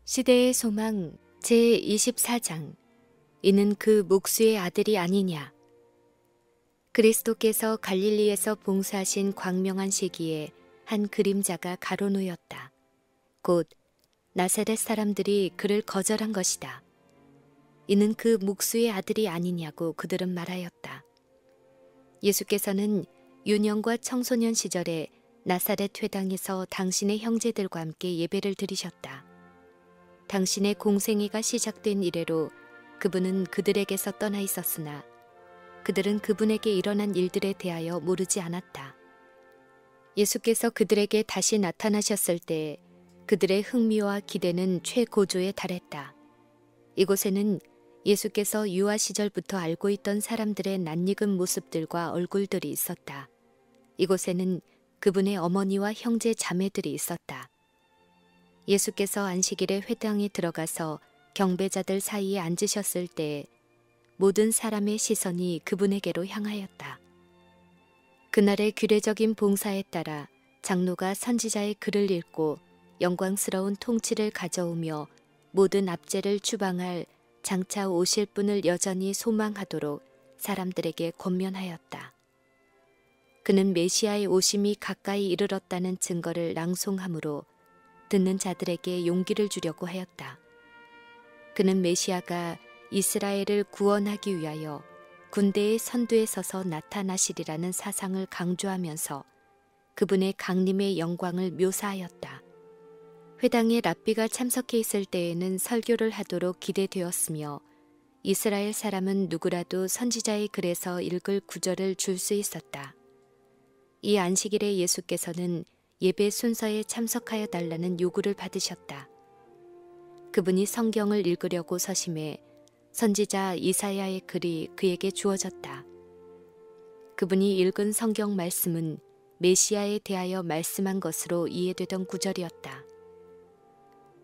시대의 소망 제24장. 이는 그 목수의 아들이 아니냐. 그리스도께서 갈릴리에서 봉사하신 광명한 시기에 한 그림자가 가로놓였다. 곧 나사렛 사람들이 그를 거절한 것이다. 이는 그 목수의 아들이 아니냐고 그들은 말하였다. 예수께서는 유년과 청소년 시절에 나사렛 회당에서 당신의 형제들과 함께 예배를 드리셨다. 당신의 공생애가 시작된 이래로 그분은 그들에게서 떠나 있었으나 그들은 그분에게 일어난 일들에 대하여 모르지 않았다. 예수께서 그들에게 다시 나타나셨을 때 그들의 흥미와 기대는 최고조에 달했다. 이곳에는 예수께서 유아 시절부터 알고 있던 사람들의 낯익은 모습들과 얼굴들이 있었다. 이곳에는 그분의 어머니와 형제 자매들이 있었다. 예수께서 안식일에 회당에 들어가서 경배자들 사이에 앉으셨을 때 모든 사람의 시선이 그분에게로 향하였다. 그날의 규례적인 봉사에 따라 장로가 선지자의 글을 읽고 영광스러운 통치를 가져오며 모든 압제를 추방할 장차 오실 분을 여전히 소망하도록 사람들에게 권면하였다. 그는 메시아의 오심이 가까이 이르렀다는 증거를 낭송함으로 듣는 자들에게 용기를 주려고 하였다. 그는 메시아가 이스라엘을 구원하기 위하여 군대의 선두에 서서 나타나시리라는 사상을 강조하면서 그분의 강림의 영광을 묘사하였다. 회당에 랍비가 참석해 있을 때에는 설교를 하도록 기대되었으며 이스라엘 사람은 누구라도 선지자의 글에서 읽을 구절을 줄 수 있었다. 이 안식일에 예수께서는 예배 순서에 참석하여 달라는 요구를 받으셨다. 그분이 성경을 읽으려고 서심해 선지자 이사야의 글이 그에게 주어졌다. 그분이 읽은 성경 말씀은 메시아에 대하여 말씀한 것으로 이해되던 구절이었다.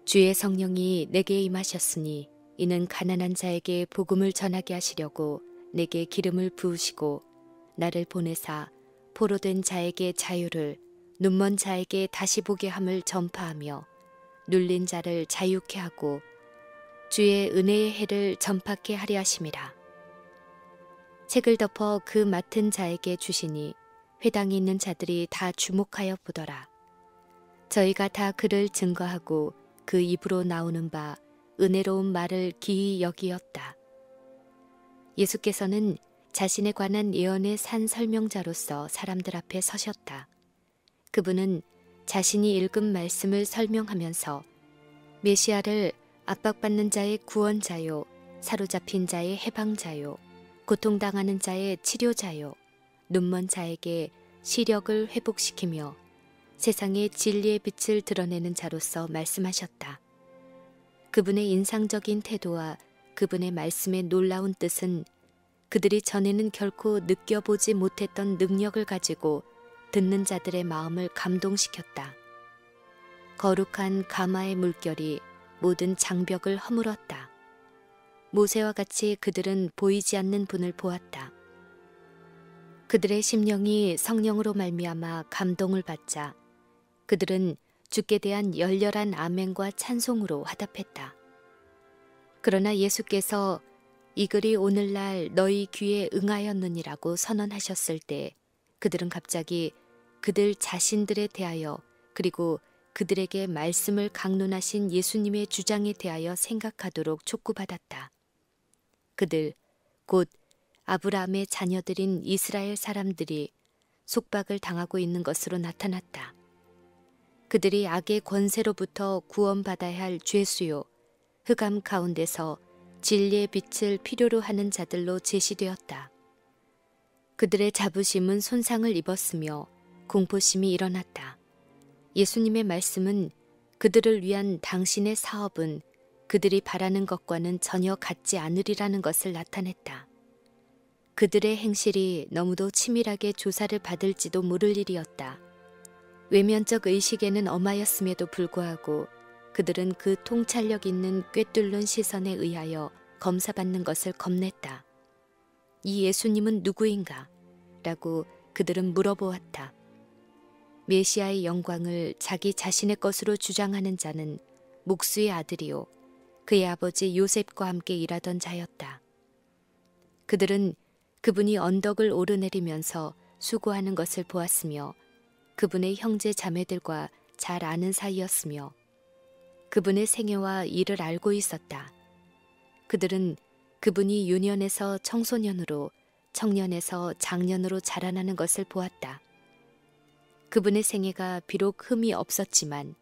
주의 성령이 내게 임하셨으니 이는 가난한 자에게 복음을 전하게 하시려고 내게 기름을 부으시고 나를 보내사 포로된 자에게 자유를 눈먼 자에게 다시 보게 함을 전파하며 눌린 자를 자유케 하고 주의 은혜의 해를 전파케 하려 하심이라. 책을 덮어 그 맡은 자에게 주시니 회당에 있는 자들이 다 주목하여 보더라. 저희가 다 그를 증거하고 그 입으로 나오는 바 은혜로운 말을 기이 여기었다. 예수께서는 자신에 관한 예언의 산 설명자로서 사람들 앞에 서셨다. 그분은 자신이 읽은 말씀을 설명하면서 메시아를 압박받는 자의 구원자요, 사로잡힌 자의 해방자요, 고통당하는 자의 치료자요, 눈먼 자에게 시력을 회복시키며 세상의 진리의 빛을 드러내는 자로서 말씀하셨다. 그분의 인상적인 태도와 그분의 말씀의 놀라운 뜻은 그들이 전에는 결코 느껴보지 못했던 능력을 가지고 듣는 자들의 마음을 감동시켰다. 거룩한 가마의 물결이 모든 장벽을 허물었다. 모세와 같이 그들은 보이지 않는 분을 보았다. 그들의 심령이 성령으로 말미암아 감동을 받자 그들은 주께 대한 열렬한 아멘과 찬송으로 화답했다. 그러나 예수께서 이 글이 오늘날 너희 귀에 응하였느니라고 선언하셨을 때 그들은 갑자기 그들 자신들에 대하여 그리고 그들에게 말씀을 강론하신 예수님의 주장에 대하여 생각하도록 촉구받았다. 그들 곧 아브라함의 자녀들인 이스라엘 사람들이 속박을 당하고 있는 것으로 나타났다. 그들이 악의 권세로부터 구원받아야 할 죄수요 흑암 가운데서 진리의 빛을 필요로 하는 자들로 제시되었다. 그들의 자부심은 손상을 입었으며 공포심이 일어났다. 예수님의 말씀은 그들을 위한 당신의 사업은 그들이 바라는 것과는 전혀 같지 않으리라는 것을 나타냈다. 그들의 행실이 너무도 치밀하게 조사를 받을지도 모를 일이었다. 외면적 의식에는 엄하였음에도 불구하고 그들은 그 통찰력 있는 꿰뚫는 시선에 의하여 검사받는 것을 겁냈다. 이 예수님은 누구인가? 라고 그들은 물어보았다. 메시아의 영광을 자기 자신의 것으로 주장하는 자는 목수의 아들이요 그의 아버지 요셉과 함께 일하던 자였다. 그들은 그분이 언덕을 오르내리면서 수고하는 것을 보았으며 그분의 형제 자매들과 잘 아는 사이였으며 그분의 생애와 일을 알고 있었다. 그들은 그분이 유년에서 청소년으로 청년에서 장년으로 자라나는 것을 보았다. 그분의 생애가 비록 흠이 없었지만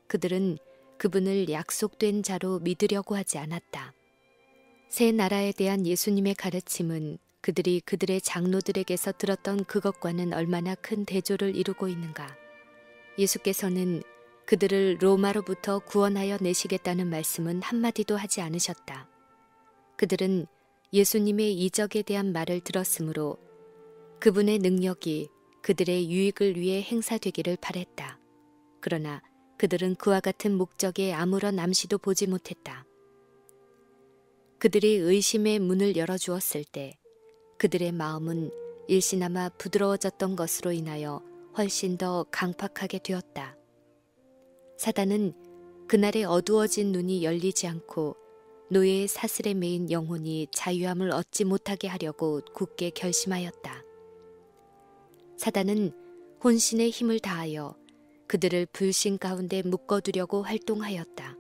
그들은 그분을 약속된 자로 믿으려고 하지 않았다. 새 나라에 대한 예수님의 가르침은 그들이 그들의 장로들에게서 들었던 그것과는 얼마나 큰 대조를 이루고 있는가. 예수께서는 그들을 로마로부터 구원하여 내시겠다는 말씀은 한마디도 하지 않으셨다. 그들은 예수님의 이적에 대한 말을 들었으므로 그분의 능력이 그들의 유익을 위해 행사되기를 바랬다. 그러나 그들은 그와 같은 목적에 아무런 암시도 보지 못했다. 그들이 의심의 문을 열어주었을 때 그들의 마음은 일시나마 부드러워졌던 것으로 인하여 훨씬 더 강팍하게 되었다. 사단은 그날의 어두워진 눈이 열리지 않고 노예의 사슬에 매인 영혼이 자유함을 얻지 못하게 하려고 굳게 결심하였다. 사단은 혼신의 힘을 다하여 그들을 불신 가운데 묶어두려고 활동하였다.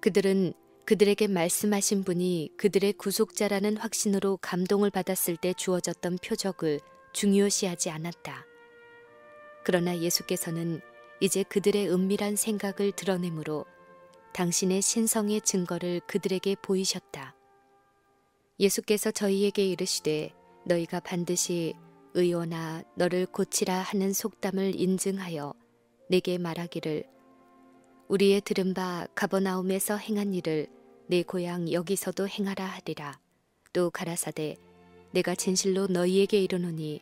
그들은 그들에게 말씀하신 분이 그들의 구속자라는 확신으로 감동을 받았을 때 주어졌던 표적을 중요시하지 않았다. 그러나 예수께서는 이제 그들의 은밀한 생각을 드러내므로 당신의 신성의 증거를 그들에게 보이셨다. 예수께서 저희에게 이르시되 너희가 반드시 의원아 너를 고치라 하는 속담을 인증하여 내게 말하기를 우리의 들은 바 가버나움에서 행한 일을 내 고향 여기서도 행하라 하리라. 또 가라사대 내가 진실로 너희에게 이르노니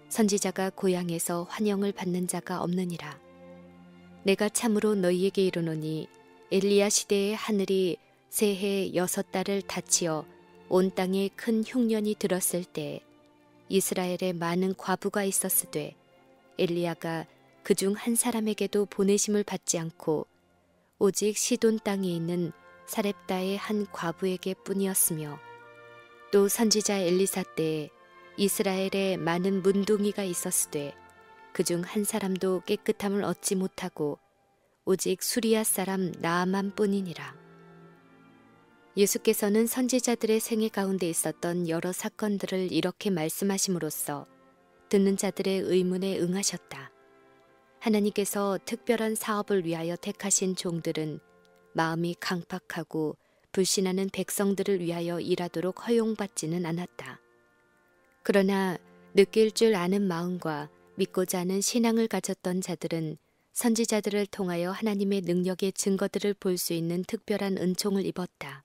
선지자가 고향에서 환영을 받는 자가 없느니라. 내가 참으로 너희에게 이르노니 엘리야 시대의 하늘이 새해 6달을 닫히어 온 땅에 큰 흉년이 들었을 때 이스라엘에 많은 과부가 있었으되 엘리야가 그중 한 사람에게도 보내심을 받지 않고 오직 시돈 땅에 있는 사렙다의 한 과부에게 뿐이었으며 또 선지자 엘리사 때에 이스라엘에 많은 문둥이가 있었으되 그중 한 사람도 깨끗함을 얻지 못하고 오직 수리아 사람 나아만 뿐이니라. 예수께서는 선지자들의 생애 가운데 있었던 여러 사건들을 이렇게 말씀하심으로써 듣는 자들의 의문에 응하셨다. 하나님께서 특별한 사업을 위하여 택하신 종들은 마음이 강팍하고 불신하는 백성들을 위하여 일하도록 허용받지는 않았다. 그러나 느낄 줄 아는 마음과 믿고자 하는 신앙을 가졌던 자들은 선지자들을 통하여 하나님의 능력의 증거들을 볼 수 있는 특별한 은총을 입었다.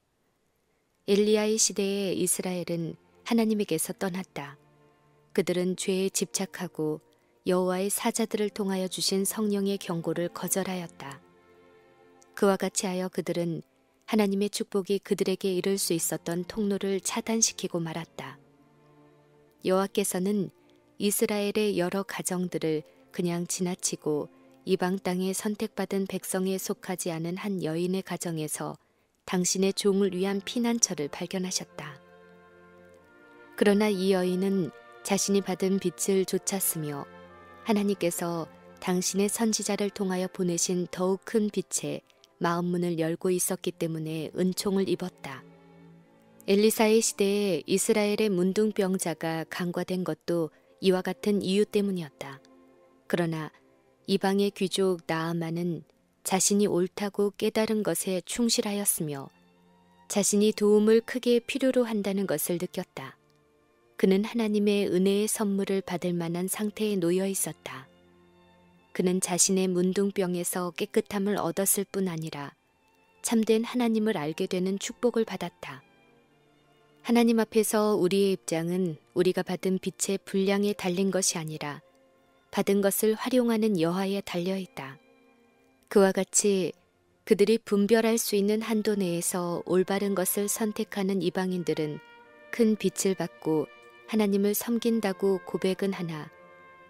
엘리야의 시대에 이스라엘은 하나님에게서 떠났다. 그들은 죄에 집착하고 여호와의 사자들을 통하여 주신 성령의 경고를 거절하였다. 그와 같이 하여 그들은 하나님의 축복이 그들에게 이를 수 있었던 통로를 차단시키고 말았다. 여호와께서는 이스라엘의 여러 가정들을 그냥 지나치고 이방 땅에 선택받은 백성에 속하지 않은 한 여인의 가정에서 당신의 종을 위한 피난처를 발견하셨다. 그러나 이 여인은 자신이 받은 빛을 좇았으며 하나님께서 당신의 선지자를 통하여 보내신 더욱 큰 빛에 마음문을 열고 있었기 때문에 은총을 입었다. 엘리사의 시대에 이스라엘의 문둥병자가 간과된 것도 이와 같은 이유 때문이었다. 그러나 이방의 귀족 나아만은 자신이 옳다고 깨달은 것에 충실하였으며 자신이 도움을 크게 필요로 한다는 것을 느꼈다. 그는 하나님의 은혜의 선물을 받을 만한 상태에 놓여 있었다. 그는 자신의 문둥병에서 깨끗함을 얻었을 뿐 아니라 참된 하나님을 알게 되는 축복을 받았다. 하나님 앞에서 우리의 입장은 우리가 받은 빛의 분량에 달린 것이 아니라 받은 것을 활용하는 여하에 달려있다. 그와 같이 그들이 분별할 수 있는 한도 내에서 올바른 것을 선택하는 이방인들은 큰 빛을 받고 하나님을 섬긴다고 고백은 하나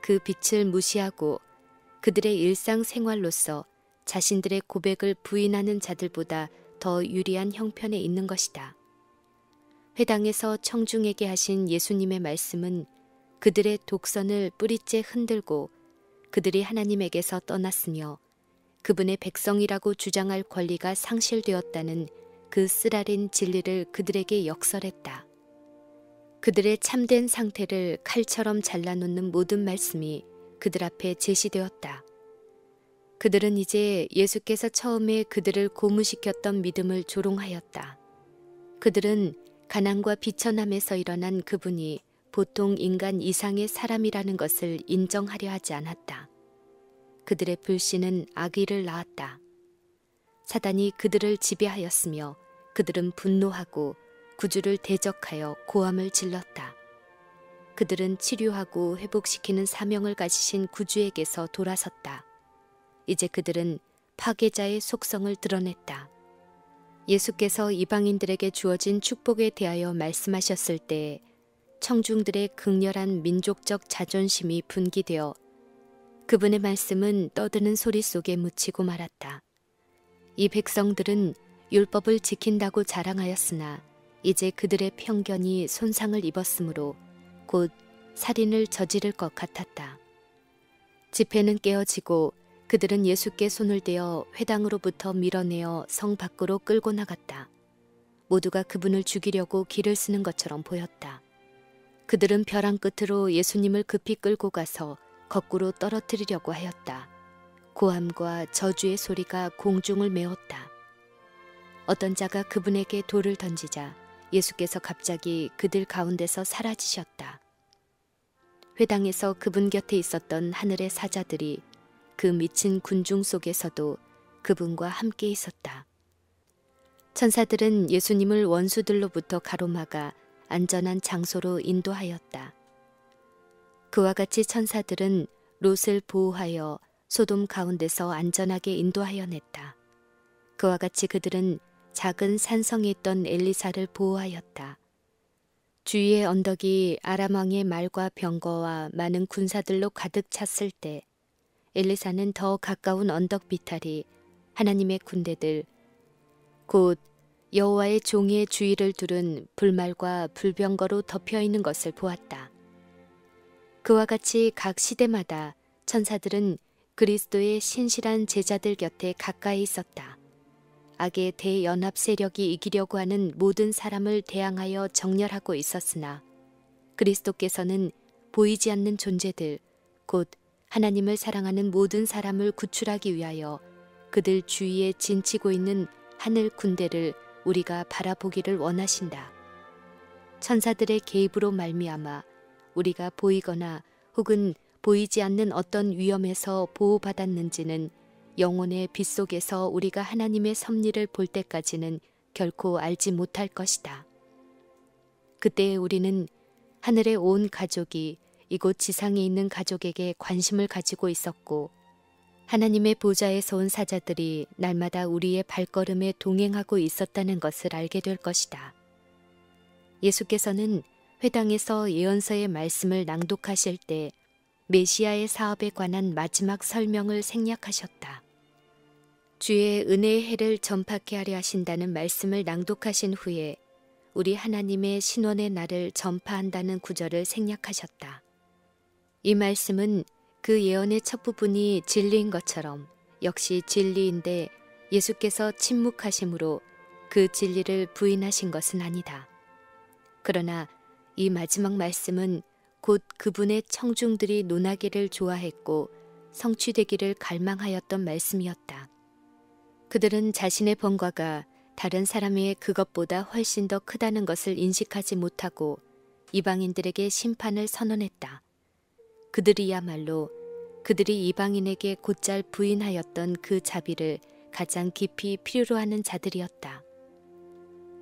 그 빛을 무시하고 그들의 일상생활로서 자신들의 고백을 부인하는 자들보다 더 유리한 형편에 있는 것이다. 회당에서 청중에게 하신 예수님의 말씀은 그들의 독선을 뿌리째 흔들고 그들이 하나님에게서 떠났으며 그분의 백성이라고 주장할 권리가 상실되었다는 그 쓰라린 진리를 그들에게 역설했다. 그들의 참된 상태를 칼처럼 잘라놓는 모든 말씀이 그들 앞에 제시되었다. 그들은 이제 예수께서 처음에 그들을 고무시켰던 믿음을 조롱하였다. 그들은 가난과 비천함에서 일어난 그분이 보통 인간 이상의 사람이라는 것을 인정하려 하지 않았다. 그들의 불신은 악의를 낳았다. 사단이 그들을 지배하였으며 그들은 분노하고 구주를 대적하여 고함을 질렀다. 그들은 치료하고 회복시키는 사명을 가지신 구주에게서 돌아섰다. 이제 그들은 파괴자의 속성을 드러냈다. 예수께서 이방인들에게 주어진 축복에 대하여 말씀하셨을 때 청중들의 극렬한 민족적 자존심이 분기되어 그분의 말씀은 떠드는 소리 속에 묻히고 말았다. 이 백성들은 율법을 지킨다고 자랑하였으나 이제 그들의 편견이 손상을 입었으므로 곧 살인을 저지를 것 같았다. 집회는 깨어지고 그들은 예수께 손을 대어 회당으로부터 밀어내어 성 밖으로 끌고 나갔다. 모두가 그분을 죽이려고 길을 쓰는 것처럼 보였다. 그들은 벼랑 끝으로 예수님을 급히 끌고 가서 거꾸로 떨어뜨리려고 하였다. 고함과 저주의 소리가 공중을 메웠다. 어떤 자가 그분에게 돌을 던지자 예수께서 갑자기 그들 가운데서 사라지셨다. 회당에서 그분 곁에 있었던 하늘의 사자들이 그 미친 군중 속에서도 그분과 함께 있었다. 천사들은 예수님을 원수들로부터 가로막아 안전한 장소로 인도하였다. 그와 같이 천사들은 롯을 보호하여 소돔 가운데서 안전하게 인도하여 냈다. 그와 같이 그들은 작은 산성에 있던 엘리사를 보호하였다. 주위의 언덕이 아람 왕의 말과 병거와 많은 군사들로 가득 찼을 때 엘리사는 더 가까운 언덕 비탈이 하나님의 군대들 곧 여호와의 종의 주위를 두른 불말과 불병거로 덮여 있는 것을 보았다. 그와 같이 각 시대마다 천사들은 그리스도의 신실한 제자들 곁에 가까이 있었다. 악의 대연합 세력이 이기려고 하는 모든 사람을 대항하여 정렬하고 있었으나 그리스도께서는 보이지 않는 존재들 곧 하나님을 사랑하는 모든 사람을 구출하기 위하여 그들 주위에 진치고 있는 하늘 군대를 우리가 바라보기를 원하신다. 천사들의 개입으로 말미암아 우리가 보이거나 혹은 보이지 않는 어떤 위험에서 보호받았는지는 영혼의 빛 속에서 우리가 하나님의 섭리를 볼 때까지는 결코 알지 못할 것이다. 그때 우리는 하늘의 온 가족이 이곳 지상에 있는 가족에게 관심을 가지고 있었고 하나님의 보좌에서 온 사자들이 날마다 우리의 발걸음에 동행하고 있었다는 것을 알게 될 것이다. 예수께서는 회당에서 예언서의 말씀을 낭독하실 때 메시아의 사업에 관한 마지막 설명을 생략하셨다. 주의 은혜의 해를 전파케 하려 하신다는 말씀을 낭독하신 후에 우리 하나님의 신원의 날을 전파한다는 구절을 생략하셨다. 이 말씀은 그 예언의 첫 부분이 진리인 것처럼 역시 진리인데 예수께서 침묵하심으로 그 진리를 부인하신 것은 아니다. 그러나 이 마지막 말씀은 곧 그분의 청중들이 논하기를 좋아했고 성취되기를 갈망하였던 말씀이었다. 그들은 자신의 번과가 다른 사람의 그것보다 훨씬 더 크다는 것을 인식하지 못하고 이방인들에게 심판을 선언했다. 그들이야말로 그들이 이방인에게 곧잘 부인하였던 그 자비를 가장 깊이 필요로 하는 자들이었다.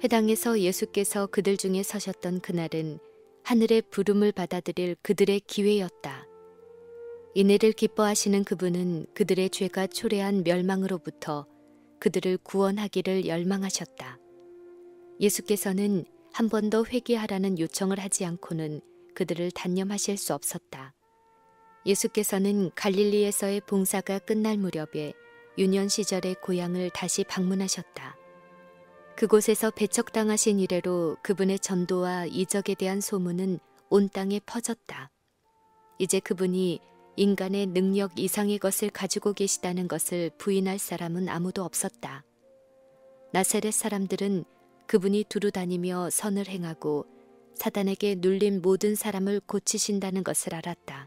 회당에서 예수께서 그들 중에 서셨던 그날은 하늘의 부름을 받아들일 그들의 기회였다. 이내를 기뻐하시는 그분은 그들의 죄가 초래한 멸망으로부터 그들을 구원하기를 열망하셨다. 예수께서는 한 번 더 회개하라는 요청을 하지 않고는 그들을 단념하실 수 없었다. 예수께서는 갈릴리에서의 봉사가 끝날 무렵에 유년 시절의 고향을 다시 방문하셨다. 그곳에서 배척당하신 이래로 그분의 전도와 이적에 대한 소문은 온 땅에 퍼졌다. 이제 그분이 인간의 능력 이상의 것을 가지고 계시다는 것을 부인할 사람은 아무도 없었다. 나사렛 사람들은 그분이 두루 다니며 선을 행하고 사단에게 눌린 모든 사람을 고치신다는 것을 알았다.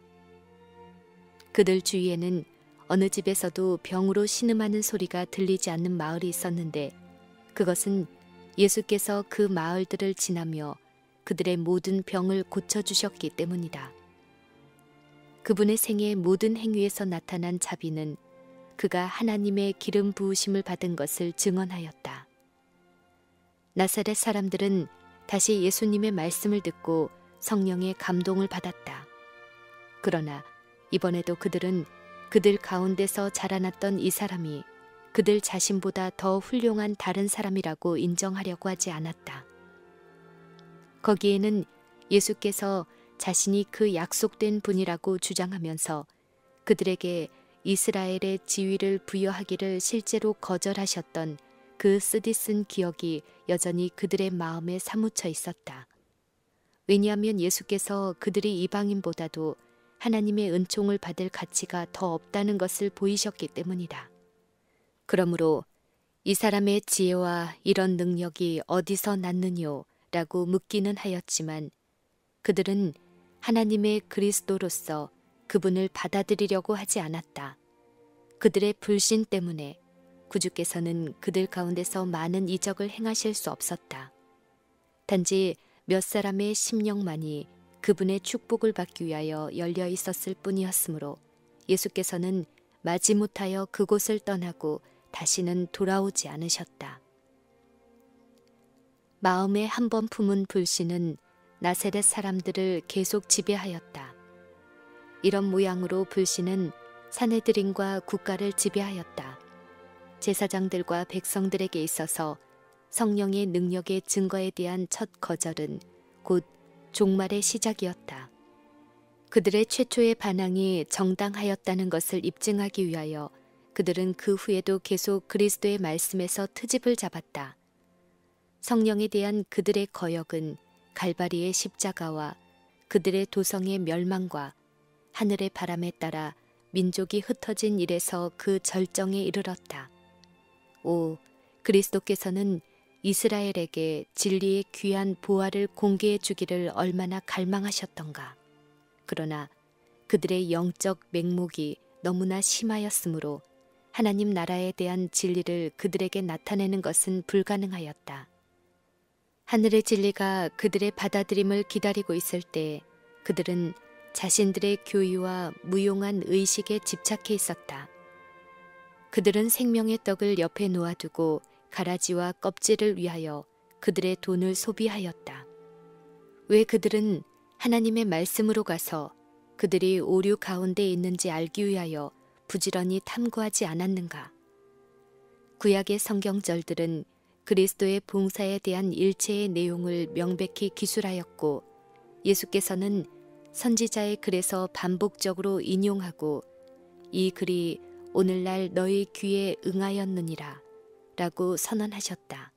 그들 주위에는 어느 집에서도 병으로 신음하는 소리가 들리지 않는 마을이 있었는데 그것은 예수께서 그 마을들을 지나며 그들의 모든 병을 고쳐주셨기 때문이다. 그분의 생애의 모든 행위에서 나타난 자비는 그가 하나님의 기름 부으심을 받은 것을 증언하였다. 나사렛 사람들은 다시 예수님의 말씀을 듣고 성령의 감동을 받았다. 그러나 이번에도 그들은 그들 가운데서 자라났던 이 사람이 그들 자신보다 더 훌륭한 다른 사람이라고 인정하려고 하지 않았다. 거기에는 예수께서 자신이 그 약속된 분이라고 주장하면서 그들에게 이스라엘의 지위를 부여하기를 실제로 거절하셨던 그 쓰디쓴 기억이 여전히 그들의 마음에 사무쳐 있었다. 왜냐하면 예수께서 그들이 이방인보다도 하나님의 은총을 받을 가치가 더 없다는 것을 보이셨기 때문이다. 그러므로 이 사람의 지혜와 이런 능력이 어디서 났느뇨? 라고 묻기는 하였지만 그들은 하나님의 그리스도로서 그분을 받아들이려고 하지 않았다. 그들의 불신 때문에 구주께서는 그들 가운데서 많은 이적을 행하실 수 없었다. 단지 몇 사람의 심령만이 그분의 축복을 받기 위하여 열려 있었을 뿐이었으므로 예수께서는 마지못하여 그곳을 떠나고 다시는 돌아오지 않으셨다. 마음에 한 번 품은 불신은 나세렛 사람들을 계속 지배하였다. 이런 모양으로 불신은 사네드린과 국가를 지배하였다. 제사장들과 백성들에게 있어서 성령의 능력의 증거에 대한 첫 거절은 곧 종말의 시작이었다. 그들의 최초의 반항이 정당하였다는 것을 입증하기 위하여 그들은 그 후에도 계속 그리스도의 말씀에서 트집을 잡았다. 성령에 대한 그들의 거역은 갈바리의 십자가와 그들의 도성의 멸망과 하늘의 바람에 따라 민족이 흩어진 일에서 그 절정에 이르렀다. 오, 그리스도께서는 이스라엘에게 진리의 귀한 보화를 공개해 주기를 얼마나 갈망하셨던가. 그러나 그들의 영적 맹목이 너무나 심하였으므로 하나님 나라에 대한 진리를 그들에게 나타내는 것은 불가능하였다. 하늘의 진리가 그들의 받아들임을 기다리고 있을 때 그들은 자신들의 교의와 무용한 의식에 집착해 있었다. 그들은 생명의 떡을 옆에 놓아두고 가라지와 껍질을 위하여 그들의 돈을 소비하였다. 왜 그들은 하나님의 말씀으로 가서 그들이 오류 가운데 있는지 알기 위하여 부지런히 탐구하지 않았는가? 구약의 성경절들은 그리스도의 봉사에 대한 일체의 내용을 명백히 기술하였고 예수께서는 선지자의 글에서 반복적으로 인용하고 이 글이 오늘날 너희 귀에 응하였느니라 라고 선언하셨다.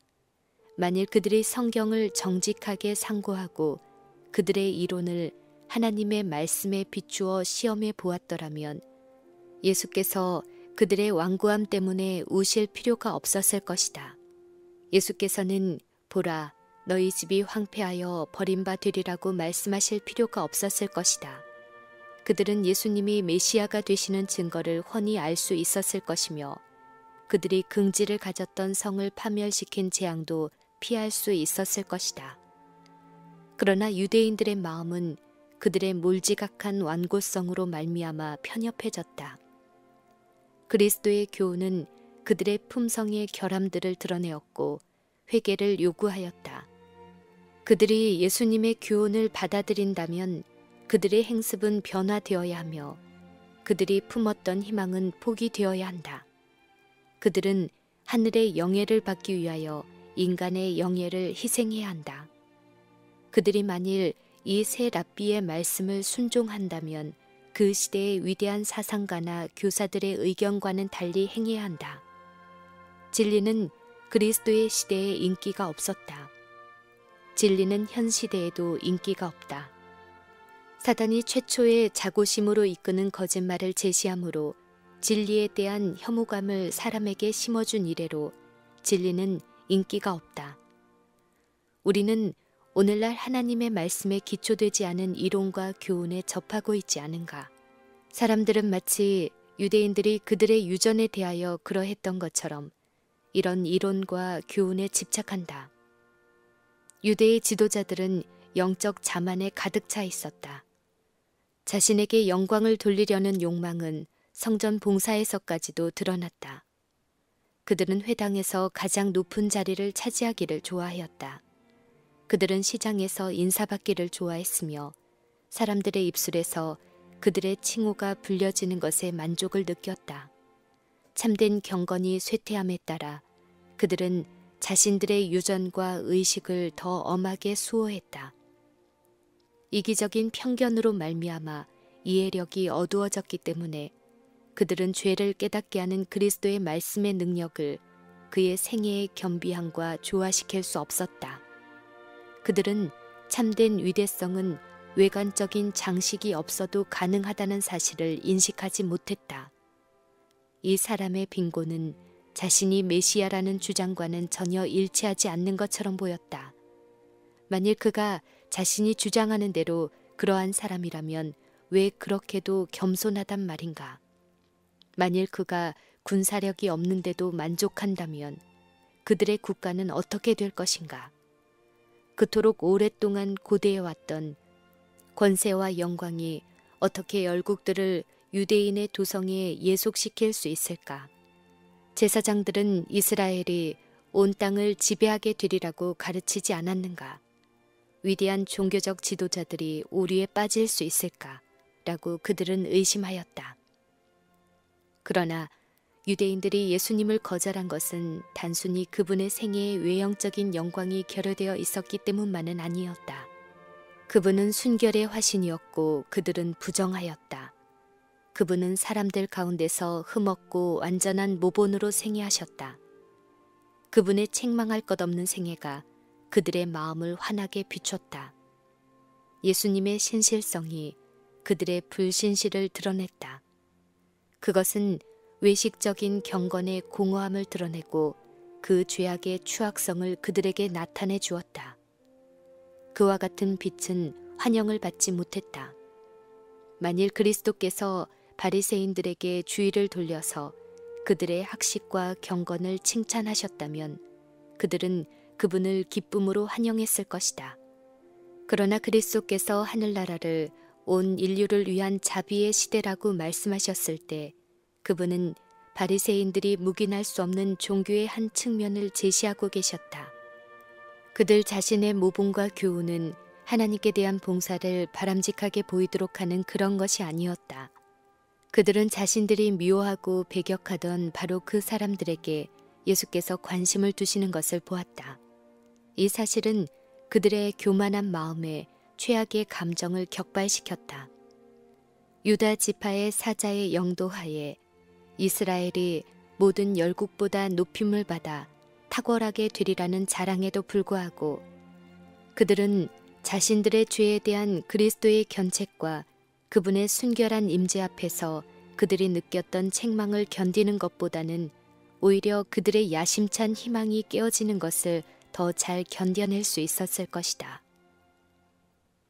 만일 그들이 성경을 정직하게 상고하고 그들의 이론을 하나님의 말씀에 비추어 시험해 보았더라면 예수께서 그들의 완고함 때문에 우실 필요가 없었을 것이다. 예수께서는 보라, 너희 집이 황폐하여 버림받으리라고 말씀하실 필요가 없었을 것이다. 그들은 예수님이 메시아가 되시는 증거를 훤히 알 수 있었을 것이며 그들이 긍지를 가졌던 성을 파멸시킨 재앙도 피할 수 있었을 것이다. 그러나 유대인들의 마음은 그들의 몰지각한 완고성으로 말미암아 편협해졌다. 그리스도의 교훈은 그들의 품성의 결함들을 드러내었고 회개를 요구하였다. 그들이 예수님의 교훈을 받아들인다면 그들의 행습은 변화되어야 하며 그들이 품었던 희망은 포기되어야 한다. 그들은 하늘의 영예를 받기 위하여 인간의 영예를 희생해야 한다. 그들이 만일 이 새 랍비의 말씀을 순종한다면 그 시대의 위대한 사상가나 교사들의 의견과는 달리 행해야 한다. 진리는 그리스도의 시대에 인기가 없었다. 진리는 현 시대에도 인기가 없다. 사단이 최초의 자고심으로 이끄는 거짓말을 제시함으로 진리에 대한 혐오감을 사람에게 심어준 이래로 진리는 인기가 없다. 우리는 오늘날 하나님의 말씀에 기초되지 않은 이론과 교훈에 접하고 있지 않은가? 사람들은 마치 유대인들이 그들의 유전에 대하여 그러했던 것처럼 이런 이론과 교훈에 집착한다. 유대의 지도자들은 영적 자만에 가득 차 있었다. 자신에게 영광을 돌리려는 욕망은 성전 봉사에서까지도 드러났다. 그들은 회당에서 가장 높은 자리를 차지하기를 좋아하였다. 그들은 시장에서 인사받기를 좋아했으며 사람들의 입술에서 그들의 칭호가 불려지는 것에 만족을 느꼈다. 참된 경건이 쇠퇴함에 따라 그들은 자신들의 유전과 의식을 더 엄하게 수호했다. 이기적인 편견으로 말미암아 이해력이 어두워졌기 때문에 그들은 죄를 깨닫게 하는 그리스도의 말씀의 능력을 그의 생애의 겸비함과 조화시킬 수 없었다. 그들은 참된 위대성은 외관적인 장식이 없어도 가능하다는 사실을 인식하지 못했다. 이 사람의 빈곤은 자신이 메시아라는 주장과는 전혀 일치하지 않는 것처럼 보였다. 만일 그가 자신이 주장하는 대로 그러한 사람이라면 왜 그렇게도 겸손하단 말인가? 만일 그가 군사력이 없는데도 만족한다면 그들의 국가는 어떻게 될 것인가? 그토록 오랫동안 고대해왔던 권세와 영광이 어떻게 열국들을 유대인의 도성에 예속시킬 수 있을까? 제사장들은 이스라엘이 온 땅을 지배하게 되리라고 가르치지 않았는가? 위대한 종교적 지도자들이 오류에 빠질 수 있을까? 라고 그들은 의심하였다. 그러나 유대인들이 예수님을 거절한 것은 단순히 그분의 생애의 외형적인 영광이 결여되어 있었기 때문만은 아니었다. 그분은 순결의 화신이었고 그들은 부정하였다. 그분은 사람들 가운데서 흠없고 완전한 모본으로 생애하셨다. 그분의 책망할 것 없는 생애가 그들의 마음을 환하게 비췄다. 예수님의 신실성이 그들의 불신실을 드러냈다. 그것은 외식적인 경건의 공허함을 드러내고 그 죄악의 추악성을 그들에게 나타내 주었다. 그와 같은 빛은 환영을 받지 못했다. 만일 그리스도께서 바리새인들에게 주의를 돌려서 그들의 학식과 경건을 칭찬하셨다면 그들은 그분을 기쁨으로 환영했을 것이다. 그러나 그리스도께서 하늘나라를 온 인류를 위한 자비의 시대라고 말씀하셨을 때 그분은 바리새인들이 묵인할 수 없는 종교의 한 측면을 제시하고 계셨다. 그들 자신의 모본과 교훈은 하나님께 대한 봉사를 바람직하게 보이도록 하는 그런 것이 아니었다. 그들은 자신들이 미워하고 배격하던 바로 그 사람들에게 예수께서 관심을 두시는 것을 보았다. 이 사실은 그들의 교만한 마음에 최악의 감정을 격발시켰다. 유다 지파의 사자의 영도하에 이스라엘이 모든 열국보다 높임을 받아 탁월하게 되리라는 자랑에도 불구하고 그들은 자신들의 죄에 대한 그리스도의 견책과 그분의 순결한 임재 앞에서 그들이 느꼈던 책망을 견디는 것보다는 오히려 그들의 야심찬 희망이 깨어지는 것을 더 잘 견뎌낼 수 있었을 것이다.